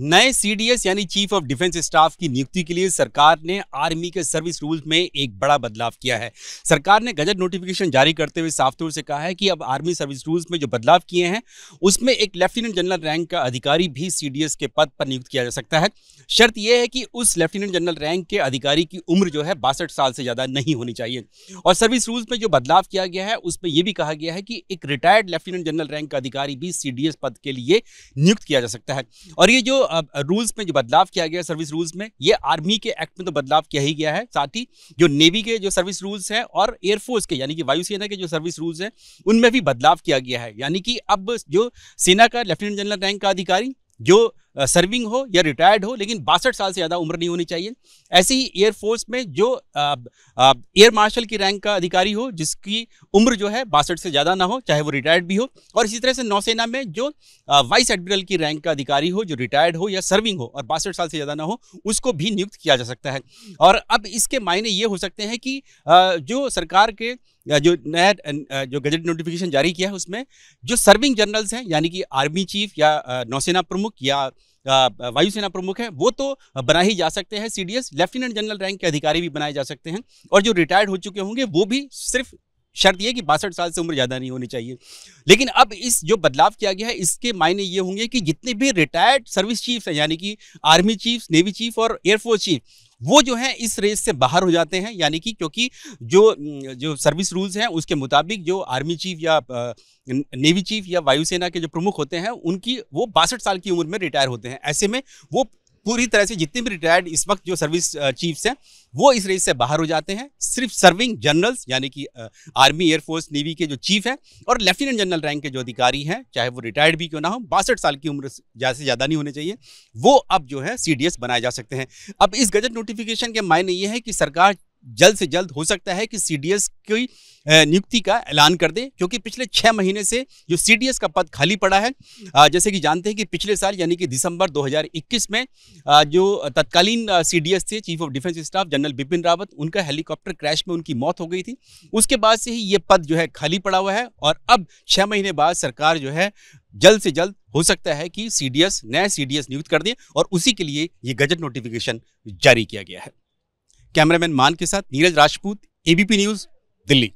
नए सीडीएस यानी chief of defence staff की नियुक्ति के लिए सरकार ने आर्मी के सर्विस रूल्स में एक बड़ा बदलाव किया है। सरकार ने गजट नोटिफिकेशन जारी करते हुए साफ तौर से कहा है कि अब आर्मी सर्विस रूल्स में जो बदलाव किए हैं उसमें एक लेफ्टिनेंट जनरल रैंक का अधिकारी भी सीडीएस के पद पर नियुक्त किया जा सकता है। शर्त यह है कि उस लेफ्टिनेंट जनरल रैंक के अधिकारी की उम्र जो है 62 साल से ज़्यादा नहीं होनी चाहिए। और सर्विस रूल्स में जो बदलाव किया गया है उसमें यह भी कहा गया है कि एक रिटायर्ड लेफ्टिनेंट जनरल रैंक का अधिकारी भी सीडीएस पद के लिए नियुक्त किया जा सकता है। और ये जो रूल्स में जो बदलाव किया गया सर्विस रूल्स में, ये आर्मी के एक्ट में तो बदलाव किया ही गया है, साथ ही जो नेवी के जो सर्विस रूल्स हैं और एयरफोर्स के यानी कि वायुसेना के जो सर्विस रूल्स हैं उनमें भी बदलाव किया गया है। यानी कि अब जो सेना का लेफ्टिनेंट जनरल रैंक का अधिकारी जो सर्विंग हो या रिटायर्ड हो लेकिन 62 साल से ज़्यादा उम्र नहीं होनी चाहिए। ऐसे ही एयरफोर्स में जो एयर मार्शल की रैंक का अधिकारी हो जिसकी उम्र जो है 62 से ज़्यादा ना हो, चाहे वो रिटायर्ड भी हो। और इसी तरह से नौसेना में जो वाइस एडमिरल की रैंक का अधिकारी हो जो रिटायर्ड हो या सर्विंग हो और 62 साल से ज़्यादा ना हो, उसको भी नियुक्त किया जा सकता है। और अब इसके मायने ये हो सकते हैं कि जो सरकार के जो नया जो गजट नोटिफिकेशन जारी किया है उसमें जो सर्विंग जनरल्स हैं यानी कि आर्मी चीफ या नौसेना प्रमुख या वायुसेना प्रमुख है वो तो बना ही जा सकते हैं सीडीएस। लेफ्टिनेंट जनरल रैंक के अधिकारी भी बनाए जा सकते हैं और जो रिटायर्ड हो चुके होंगे वो भी सिर्फ शर्त यह कि 62 साल से उम्र ज़्यादा नहीं होनी चाहिए। लेकिन अब इस जो बदलाव किया गया है इसके मायने ये होंगे कि जितने भी रिटायर्ड सर्विस चीफ हैं यानी कि आर्मी चीफ, नेवी चीफ और एयरफोर्स चीफ, वो जो है इस रेस से बाहर हो जाते हैं। यानी कि क्योंकि जो सर्विस रूल्स हैं उसके मुताबिक जो आर्मी चीफ या नेवी चीफ या वायुसेना के जो प्रमुख होते हैं उनकी वो 62 साल की उम्र में रिटायर होते हैं। ऐसे में वो पूरी तरह से जितने भी रिटायर्ड इस वक्त जो सर्विस चीफ्स हैं वो इस रेस से बाहर हो जाते हैं। सिर्फ सर्विंग जनरल्स यानी कि आर्मी, एयरफोर्स, नेवी के जो चीफ हैं और लेफ्टिनेंट जनरल रैंक के जो अधिकारी हैं, चाहे वो रिटायर्ड भी क्यों ना हो, 62 साल की उम्र से ज़्यादा नहीं होनी चाहिए, वो अब जो है सीडीएस बनाए जा सकते हैं। अब इस गजट नोटिफिकेशन के मायने ये है कि सरकार जल्द से जल्द हो सकता है कि सीडीएस की नियुक्ति का ऐलान कर दे, क्योंकि पिछले 6 महीने से जो सीडीएस का पद खाली पड़ा है। जैसे कि जानते हैं कि पिछले साल यानी कि दिसंबर 2021 में जो तत्कालीन सीडीएस थे, chief of defence staff general Bipin Rawat, उनका हेलीकॉप्टर क्रैश में उनकी मौत हो गई थी। उसके बाद से ही ये पद जो है खाली पड़ा हुआ है और अब 6 महीने बाद सरकार जो है जल्द से जल्द हो सकता है कि नया सीडीएस नियुक्त कर दे और उसी के लिए ये गजट नोटिफिकेशन जारी किया गया है। कैमरामैन मान के साथ नीरज राजपूत, एबीपी न्यूज़, दिल्ली।